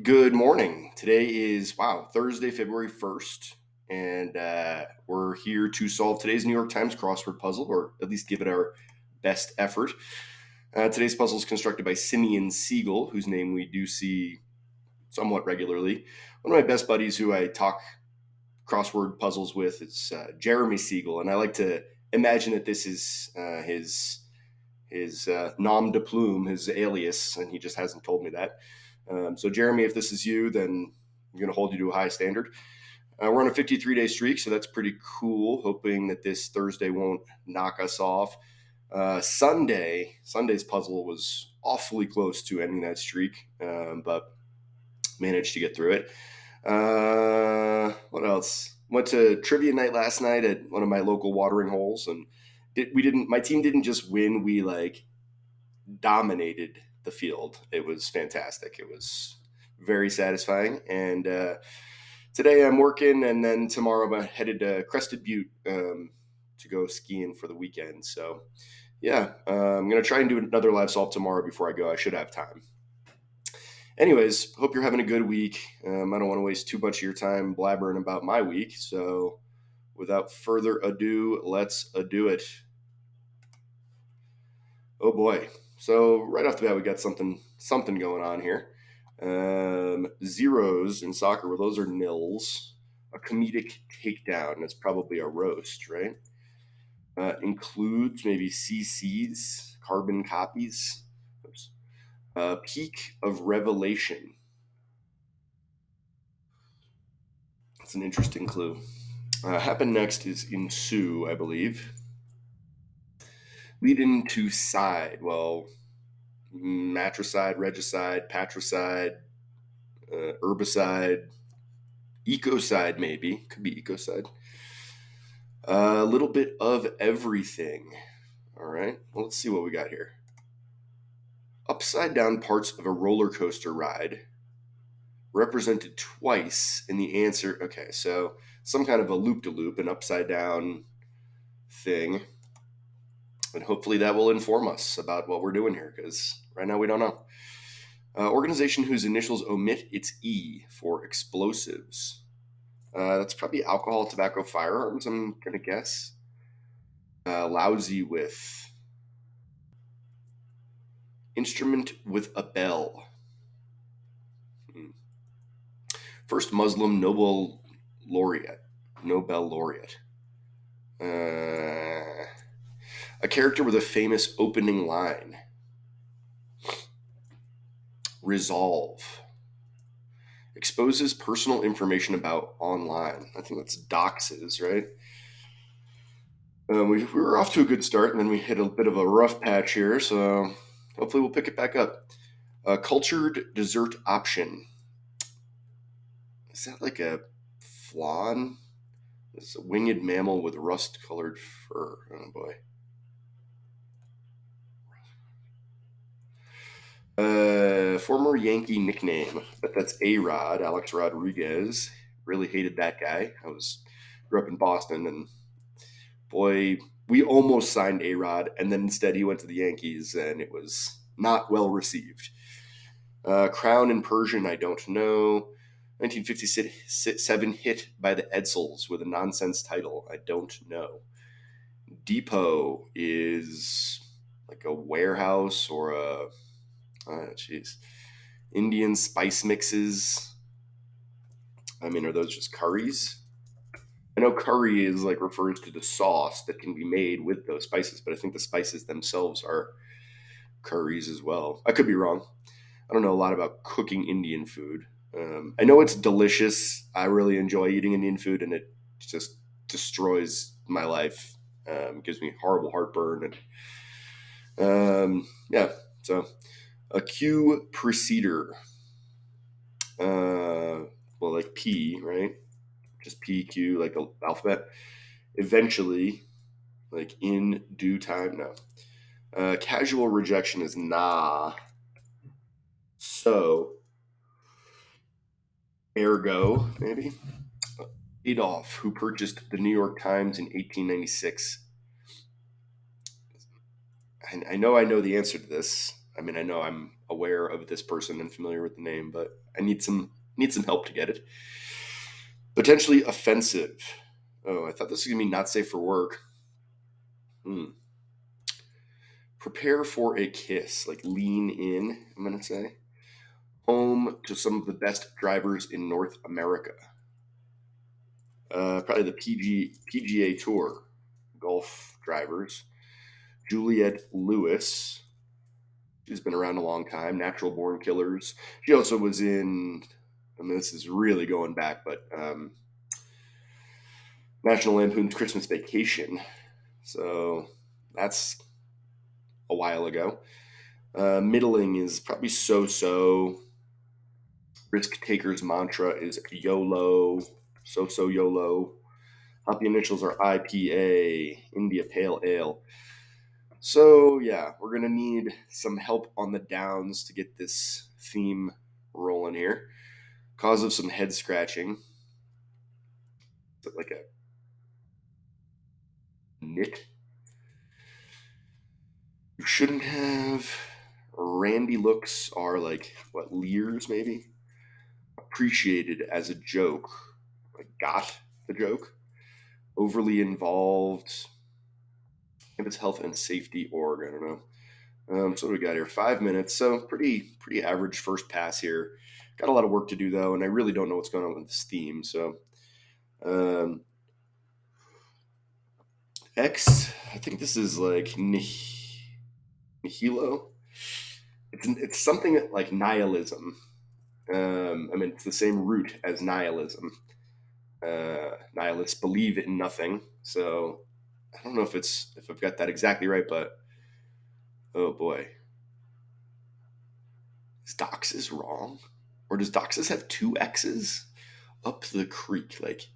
Good morning. Today is, Thursday, February 1st, and we're here to solve today's New York Times crossword puzzle, or at least give it our best effort. Today's puzzle is constructed by Simeon Siegel, whose name we do see somewhat regularly. One of my best buddies who I talk crossword puzzles with is Jeremy Siegel, and I like to imagine that this is his nom de plume, his alias, and he just hasn't told me that. So, Jeremy, if this is you, then I'm going to hold you to a high standard. We're on a 53-day streak, so that's pretty cool. Hoping that this Thursday won't knock us off. Sunday's puzzle was awfully close to ending that streak, but managed to get through it. What else? Went to trivia night last night at one of my local watering holes, and my team didn't just win, we dominated the field. It was fantastic. It was very satisfying. And today I'm working, and then tomorrow I'm headed to Crested Butte to go skiing for the weekend. So, yeah, I'm going to try and do another live solve tomorrow before I go. I should have time. Anyways, hope you're having a good week. I don't want to waste too much of your time blabbering about my week. So, without further ado, let's do it. Oh boy. So right off the bat, we got something going on here. Zeros in soccer, well, those are nils. A comedic takedown, that's probably a roast, right? Includes maybe CCs, carbon copies. Oops. Peak of revelation. That's an interesting clue. Happen next is ensue, I believe. Lead into side. Well, matricide, regicide, patricide, herbicide, ecocide, maybe. Could be ecocide. A little bit of everything. All right. Well, let's see what we got here. Upside down parts of a roller coaster ride represented twice in the answer. Okay, so some kind of a loop-de-loop, an upside down thing. And hopefully that will inform us about what we're doing here, because right now we don't know. Organization whose initials omit its E for explosives. That's probably alcohol, tobacco, firearms, I'm going to guess. Lousy with. Instrument with a bell. First Muslim Nobel laureate. A character with a famous opening line. Resolve. Exposes personal information about online. I think that's doxes, right? We were off to a good start, and then we hit a bit of a rough patch here, so hopefully we'll pick it back up. Cultured dessert option. Is that like a flan? It's a winged mammal with rust-colored fur. Oh boy. Former Yankee nickname. But that's A-Rod, Alex Rodriguez. Really hated that guy. Grew up in Boston, and boy, we almost signed A-Rod, and then instead he went to the Yankees, and it was not well received. Crown in Persian, I don't know. 1957 hit by the Edsels with a nonsense title, I don't know. Depot is like a warehouse or a Indian spice mixes. I mean, are those just curries? I know curry is refers to the sauce that can be made with those spices, but I think the spices themselves are curries as well. I could be wrong. I don't know a lot about cooking Indian food. I know it's delicious. I really enjoy eating Indian food, and it just destroys my life. Gives me horrible heartburn, and yeah. So a Q preceder. Well, like P, right? Just P, Q, like the alphabet. Eventually, like in due time. No. Casual rejection is nah. So, ergo, maybe. Adolf, who purchased the New York Times in 1896. I know the answer to this. I mean, I know I'm aware of this person and familiar with the name, but I need some help to get it. Potentially offensive. Oh, I thought this was gonna be not safe for work. Prepare for a kiss, like lean in. I'm gonna say home to some of the best drivers in North America. Probably the PGA Tour golf drivers. Juliette Lewis. She's been around a long time. Natural Born Killers. She also was in. I mean, this is really going back, but National Lampoon's Christmas Vacation. So that's a while ago. Middling is probably so. Risk taker's mantra is YOLO. So YOLO. Happy initials are IPA, India Pale Ale. So yeah, we're gonna need some help on the downs to get this theme rolling here. Cause of some head scratching. Is it like a knit? You shouldn't have. Randy looks are like what, leers maybe? Appreciated as a joke. Like got the joke. Overly involved. If it's health and safety org, I don't know. So what do we got here? 5 minutes. So pretty average first pass here. Got a lot of work to do though, and I really don't know what's going on with this theme. So X, I think this is like nihilo. It's something like nihilism. I mean, it's the same root as nihilism. Nihilists believe in nothing. So I don't know if I've got that exactly right, but oh boy, is Doxis wrong, or does Doxis have two X's? Up the creek, like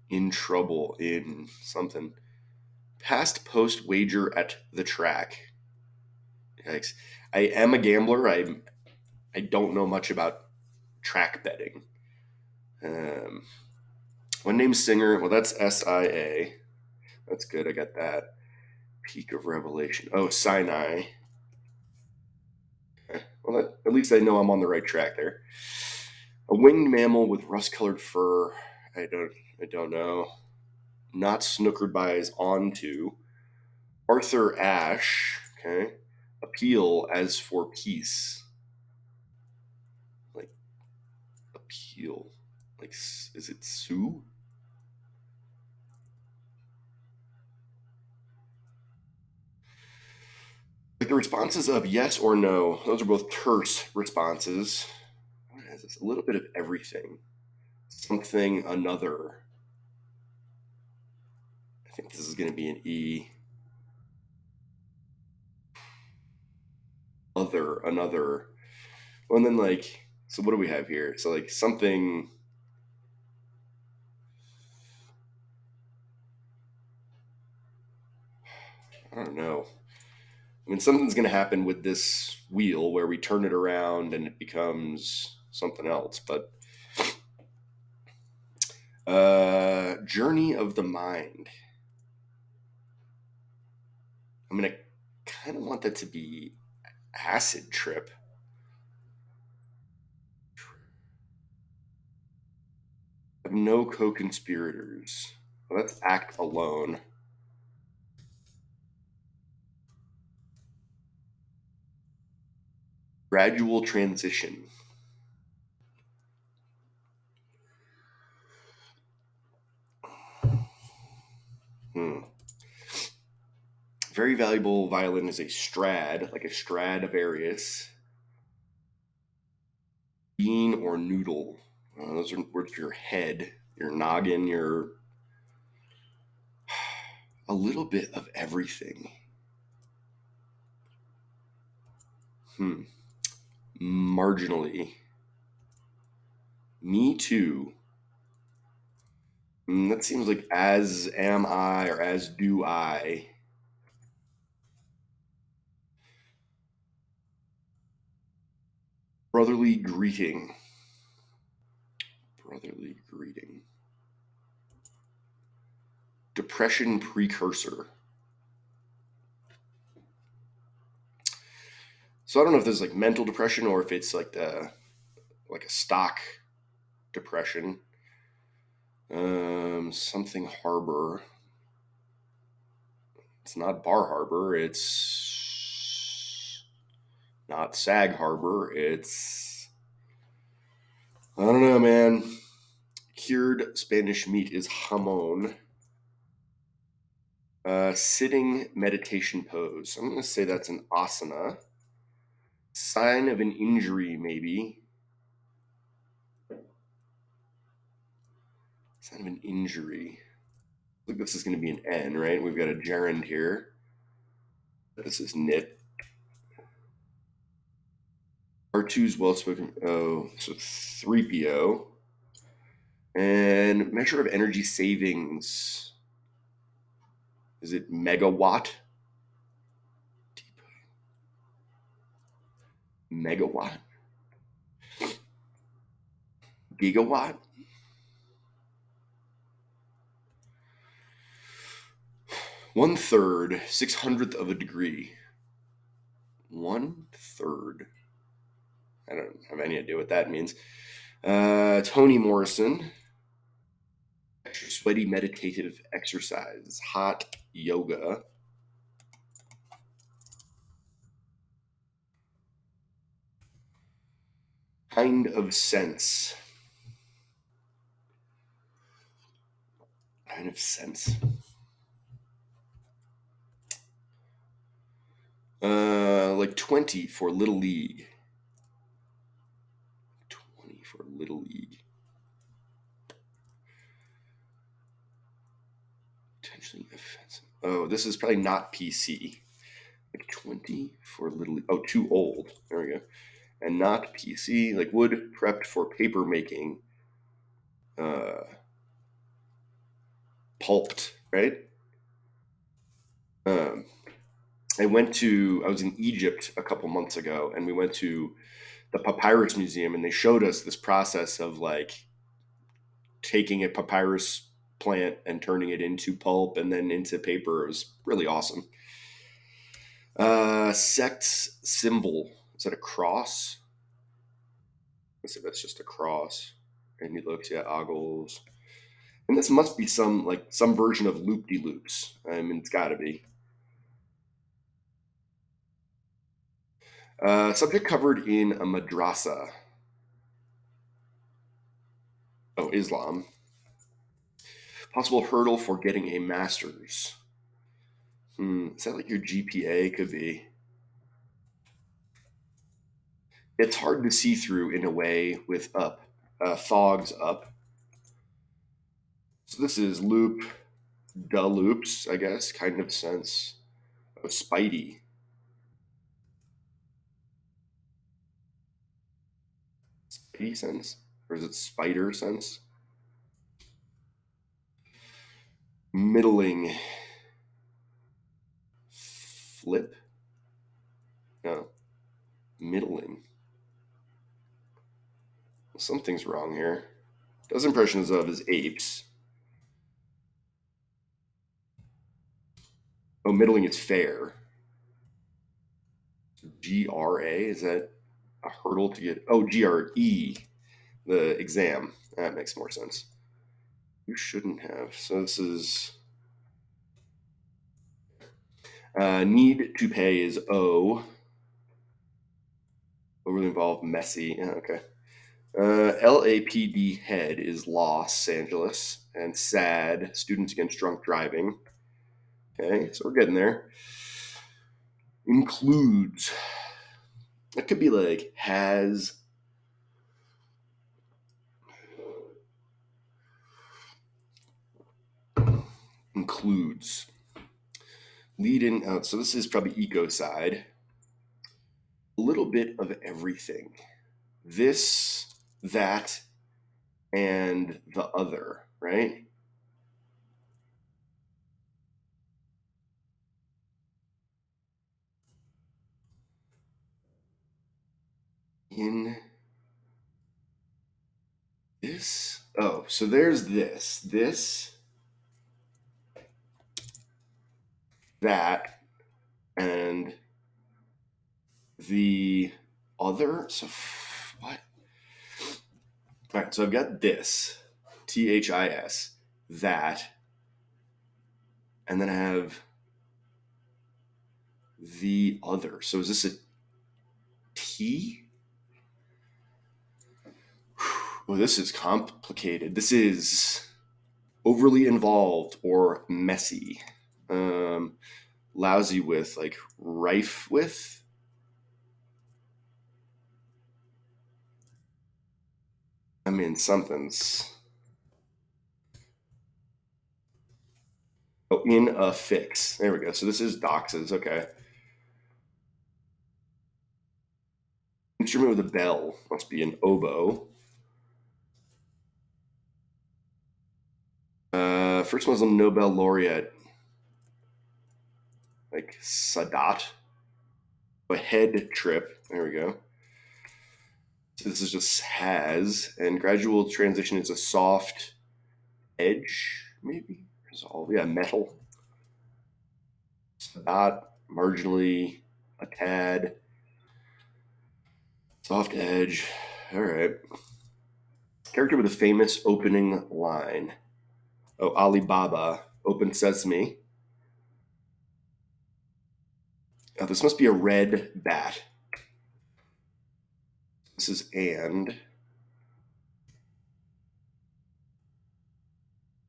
in trouble in something. Past post wager at the track. Yikes. I am a gambler. I don't know much about track betting. One name singer. Well, that's SIA. That's good. I got that. Peak of Revelation. Oh, Sinai. Okay. Well, at least I know I'm on the right track there. A winged mammal with rust-colored fur. I don't know. Not snookered by his onto. Arthur Ashe. Okay. Appeal as for peace. Like appeal. Like is it sue? Like the responses of yes or no. Those are both terse responses. It's a little bit of everything. Something, another. I think this is going to be an E. Other, another. Well, and then like, so what do we have here? So like something. I don't know. I mean, something's going to happen with this wheel where we turn it around and it becomes something else. But journey of the mind. I'm going to kind of want that to be acid trip. No co-conspirators. Well, that's act alone. Gradual transition. Very valuable violin is a Strad, like a Stradivarius. Bean or noodle. Those are words for your head, your noggin, your a little bit of everything. Marginally. Me too. That seems like as am I or as do I. Brotherly greeting. Brotherly greeting. Depression precursor. So I don't know if there's like mental depression or if it's like a stock depression. Something Harbor. It's not Bar Harbor. It's not Sag Harbor. I don't know, man. Cured Spanish meat is jamon. Sitting meditation pose. I'm going to say that's an asana. Sign of an injury, maybe. Sign of an injury. Look, this is going to be an N, right? We've got a gerund here. This is knit. R2's well spoken. Oh, so 3PO. And measure of energy savings. Is it megawatt? Megawatt? Gigawatt? 1/3, 600th of a degree. 1/3. I don't have any idea what that means. Toni Morrison. Extra sweaty meditative exercise. Hot yoga. Kind of sense. Kind of sense. Like 20 for Little League. 20 for Little League. Potentially offensive. Oh, this is probably not PC. Like 20 for Little League. Oh, too old. There we go. And not PC. Like wood prepped for paper making. Pulped, right? I was in Egypt a couple months ago, and we went to the Papyrus Museum, and they showed us this process of like taking a papyrus plant and turning it into pulp and then into paper. It was really awesome. Sect symbol. Is that a cross? Let's see, that's just a cross. And he looks, yeah, ogles. And this must be some version of loop-de-loops. I mean, it's got to be. Subject covered in a madrasa. Oh, Islam. Possible hurdle for getting a master's. Is that like your GPA? Could be. It's hard to see through in a way with up. Fogs up. So this is loop, da loops, I guess, kind of sense. Oh, Spidey. Spidey sense? Or is it spider sense? Middling. Flip? No. Middling. Well, something's wrong here. Does impressions of is apes. Oh, middling is fair. GRA, is that a hurdle to get? Oh, GRE, the exam. That makes more sense. You shouldn't have. So this is need to pay is O. Overly involved, messy. Yeah, okay. LAPD head is Los Angeles, and SAD, Students Against Drunk Driving. Okay, so we're getting there. Includes. It could be like has. Includes. Leading out. So this is probably ecocide. A little bit of everything. This, that, and the other, right? In this. Oh, so there's this, that, and The other, so what? All right, so I've got this, THIS, that, and then I have the other. So is this a T? Oh, this is complicated. This is overly involved or messy. Um, Lousy with, like rife with. I mean, something's. Oh, in a fix. There we go. So this is doxes. Okay. Instrument with a bell must be an oboe. First Muslim Nobel laureate, like Sadat. A head trip. There we go. So this is just has, and gradual transition is a soft edge, maybe. Resolve. Yeah, metal. Sadat, marginally, a tad. Soft edge. All right. Character with a famous opening line. Oh, Alibaba, Open Sesame. Oh, this must be a red bat. This is and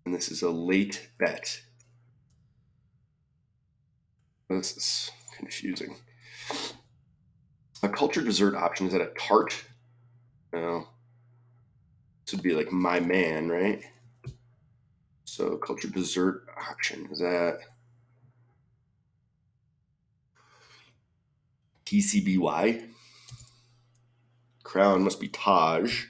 this is a late bet. This is confusing. A culture dessert option, is that a tart? No. This would be like my man, right? So culture dessert option, is that TCBY? Crown must be Taj.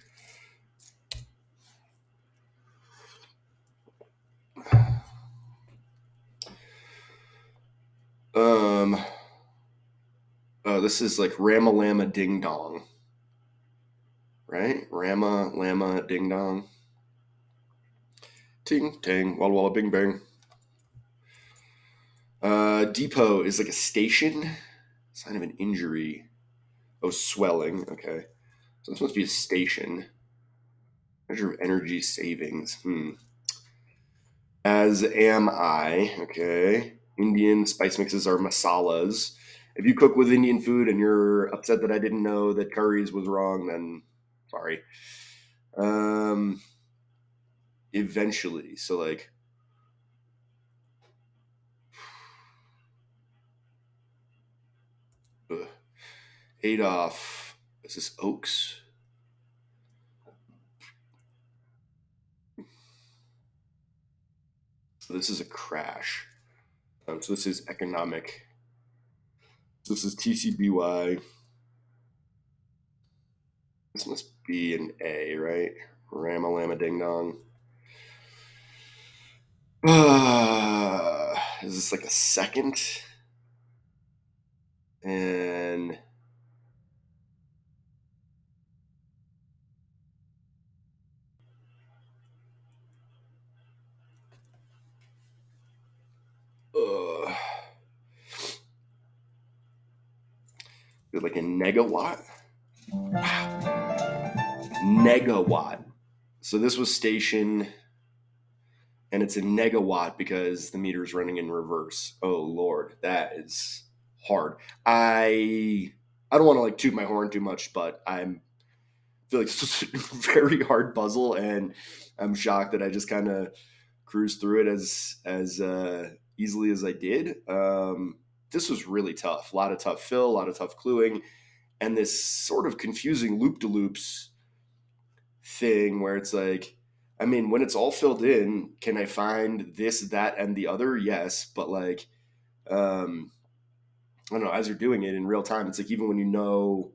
Um, oh, this is like Ramalama Ding Dong, right? Rama Lama Ding Dong. Ting tang, walla walla bing bang. Depot is like a station. Sign of an injury. Oh, swelling. Okay. So this must be a station. Measure of energy savings. As am I. Okay. Indian spice mixes are masalas. If you cook with Indian food and you're upset that I didn't know that curries was wrong, then sorry. Um, Eventually. So like ugh. Adolf. Is this Oaks? So this is a crash. So this is economic. This is TCBY. This must be an A, right? Ramalama Ding Dong. Is this like a second? And uh, like a negawatt? Negawatt. So this was station, and it's a negawatt because the meter is running in reverse. Oh Lord, that is hard. I don't want to like toot my horn too much, but feel like it's a very hard puzzle, and I'm shocked that I just kind of cruised through it as easily as I did. This was really tough. A lot of tough fill, a lot of tough cluing, and this sort of confusing loop de loops thing where it's like, I mean, when it's all filled in, can I find this, that, and the other? Yes, but like, um, I don't know. As you're doing it in real time, it's like even when you know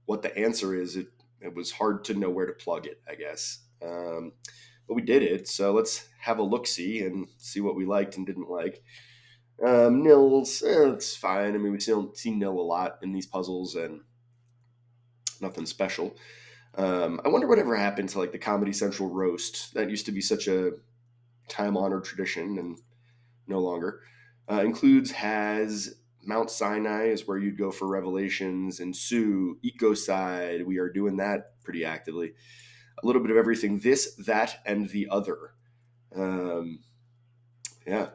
what the answer is, it was hard to know where to plug it, I guess. But we did it, so let's have a look see and see what we liked and didn't like. Nils, it's fine. I mean, we see nil a lot in these puzzles, and nothing special. I wonder whatever happened to like the Comedy Central roast. That used to be such a time honored tradition, and no longer. Includes has Mount Sinai is where you'd go for revelations, and Sue, ecocide. We are doing that pretty actively. A little bit of everything. This, that, and the other. Um, yeah.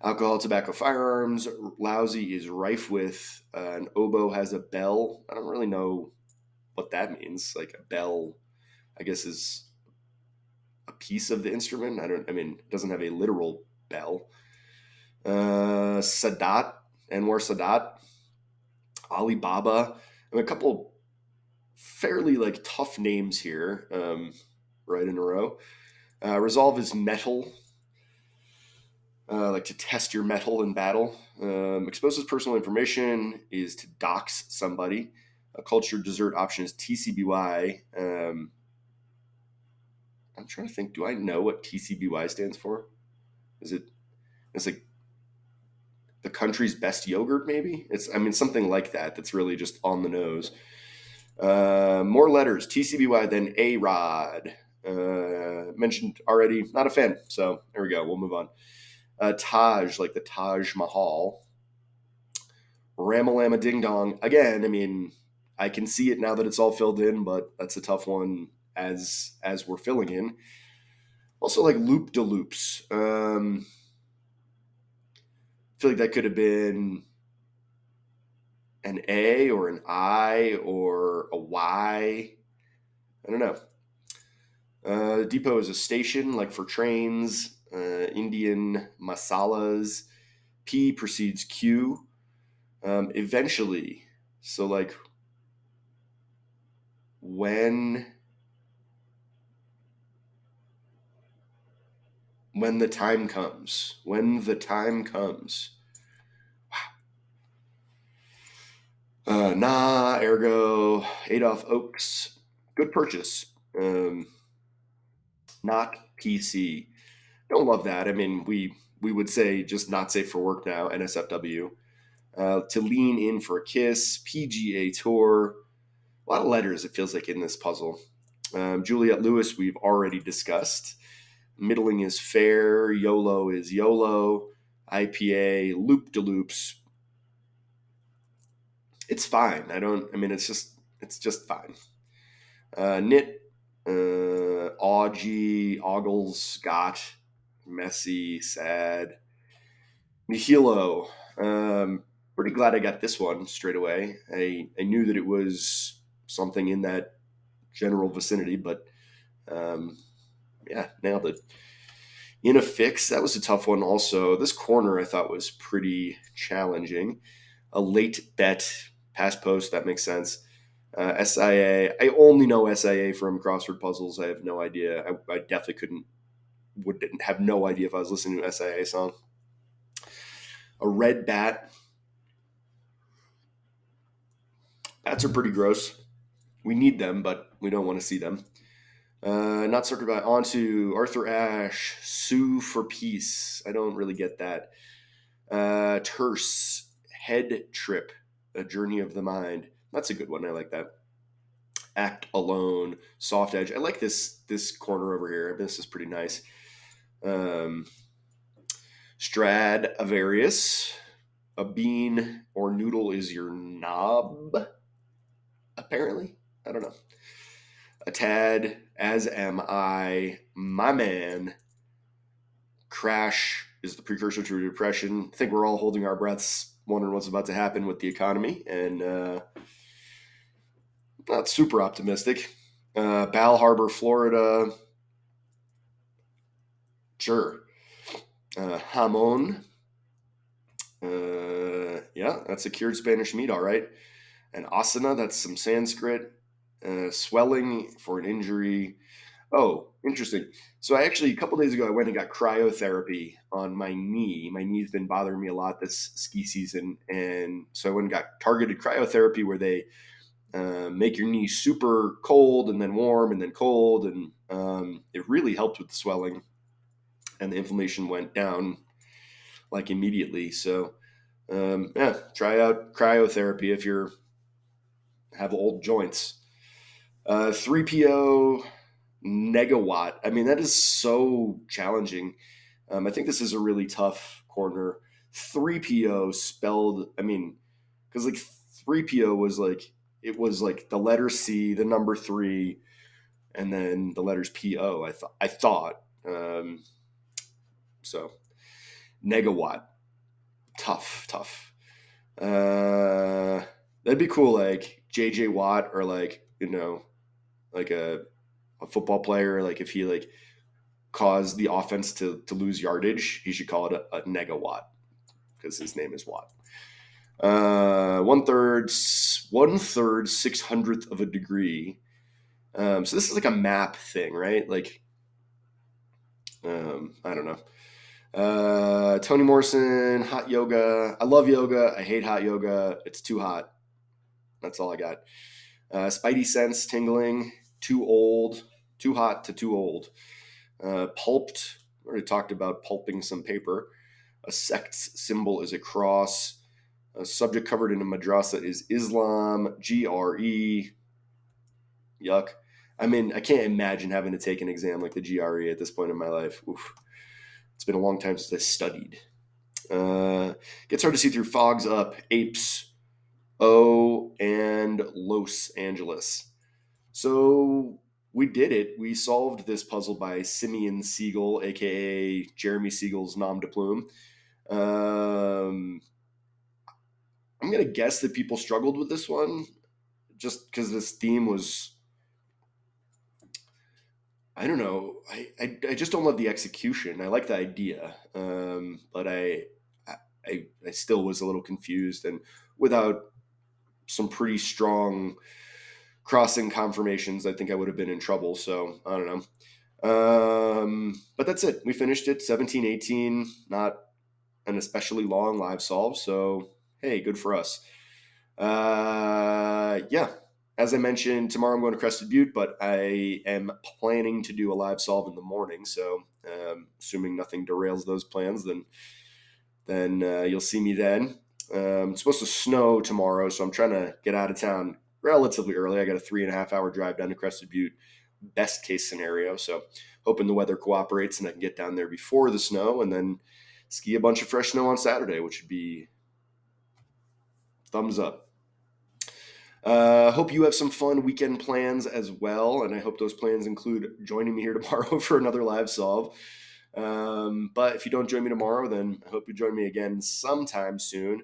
Alcohol, tobacco, firearms. Lousy is rife with. An oboe has a bell. I don't really know what that means. Like a bell, I guess, is a piece of the instrument. I mean, it doesn't have a literal bell. Sadat, Anwar Sadat, Alibaba. I mean, a couple fairly like tough names here, right in a row. Resolve is metal, like to test your metal in battle. Exposes personal information is to dox somebody. A cultured dessert option is TCBY. I'm trying to think. Do I know what TCBY stands for? Is it? It's like the country's best yogurt, maybe. I mean, something like that. That's really just on the nose. More letters. TCBY than A Rod. Mentioned already. Not a fan. So there we go. We'll move on. Taj, like the Taj Mahal. Ramalama Ding Dong. Again, I mean, I can see it now that it's all filled in, but that's a tough one as we're filling in. Also, like loop de loops. I feel like that could have been an A or an I or a Y. I don't know. Depot is a station, like for trains. Indian masalas. P precedes Q. Eventually. So, like, when the time comes. When the time comes. Wow. Nah, ergo, Adolph Oaks. Good purchase. Not PC. Don't love that. I mean, we would say just not safe for work now, NSFW. To lean in for a kiss, PGA Tour. A lot of letters, it feels like, in this puzzle. Juliette Lewis, we've already discussed. Middling is fair. YOLO is YOLO. IPA, loop de loops. It's fine. I mean, it's just fine. Knit, Augie, Ogles, Got, Messy, Sad. Nihilo. Pretty glad I got this one straight away. I knew that it was something in that general vicinity, but yeah, nailed it. In a fix, that was a tough one also. This corner I thought was pretty challenging. A late bet, pass post, that makes sense. SIA, I only know SIA from crossword puzzles. I have no idea. I definitely would have no idea if I was listening to an SIA song. A red bat. Bats are pretty gross. We need them, but we don't want to see them. Not circled by. On to Arthur Ashe. Sue for peace. I don't really get that. Terse. Head trip. A journey of the mind. That's a good one. I like that. Act alone. Soft edge. I like this corner over here. This is pretty nice. Stradivarius. A bean or noodle is your knob. Apparently. I don't know. A tad, as am I, my man. Crash is the precursor to depression. I think we're all holding our breaths, wondering what's about to happen with the economy, and not super optimistic. Bal Harbor, Florida. Sure. Jamon. Yeah, that's a cured Spanish meat, all right. And asana, that's some Sanskrit. Swelling for an injury. Oh, interesting. So I actually, a couple days ago, I went and got cryotherapy on my knee. My knee's been bothering me a lot this ski season. And so I went and got targeted cryotherapy where they make your knee super cold and then warm and then cold. And it really helped with the swelling. And the inflammation went down like immediately. So yeah, try out cryotherapy if you have old joints. 3PO Negawatt. I mean, that is so challenging. I think this is a really tough corner. 3PO spelled, I mean, because like 3PO was like, it was like the letter C, the number 3, and then the letters PO. I thought. So negawatt, tough. That'd be cool, like JJ Watt, or like, like a football player. Like if he like caused the offense to lose yardage, he should call it a negawatt because his name is Watt. One third 600th of a degree. So this is like a map thing, right? Like, I don't know. Toni Morrison, hot yoga. I love yoga. I hate hot yoga. It's too hot. That's all I got. Spidey sense tingling. Too old. Too hot to too old. Pulped. We already talked about pulping some paper. A sect's symbol is a cross. A subject covered in a madrasa is Islam. GRE. Yuck. I mean, I can't imagine having to take an exam like the GRE at this point in my life. Oof. It's been a long time since I studied. Gets hard to see through. Fogs up. Apes. O and Los Angeles. So we did it. We solved this puzzle by Simeon Siegel, aka Jeremy Siegel's nom de plume. I'm gonna guess that people struggled with this one, just because this theme was, I don't know. I just don't love the execution. I like the idea, but I still was a little confused, and without some pretty strong crossing confirmations, I think I would have been in trouble. So I don't know. But that's it. We finished it 17-18. Not an especially long live solve. So hey, good for us. Yeah. As I mentioned, tomorrow I'm going to Crested Butte, but I am planning to do a live solve in the morning. So assuming nothing derails those plans, then you'll see me then. It's supposed to snow tomorrow, so I'm trying to get out of town relatively early. I got a 3.5 hour drive down to Crested Butte, best case scenario. So hoping the weather cooperates and I can get down there before the snow and then ski a bunch of fresh snow on Saturday, which would be thumbs up. Hope you have some fun weekend plans as well, and I hope those plans include joining me here tomorrow for another live solve. But if you don't join me tomorrow, then I hope you join me again sometime soon.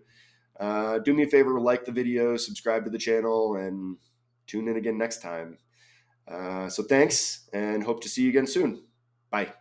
Do me a favor, like the video, subscribe to the channel, and tune in again next time. So thanks, and hope to see you again soon. Bye.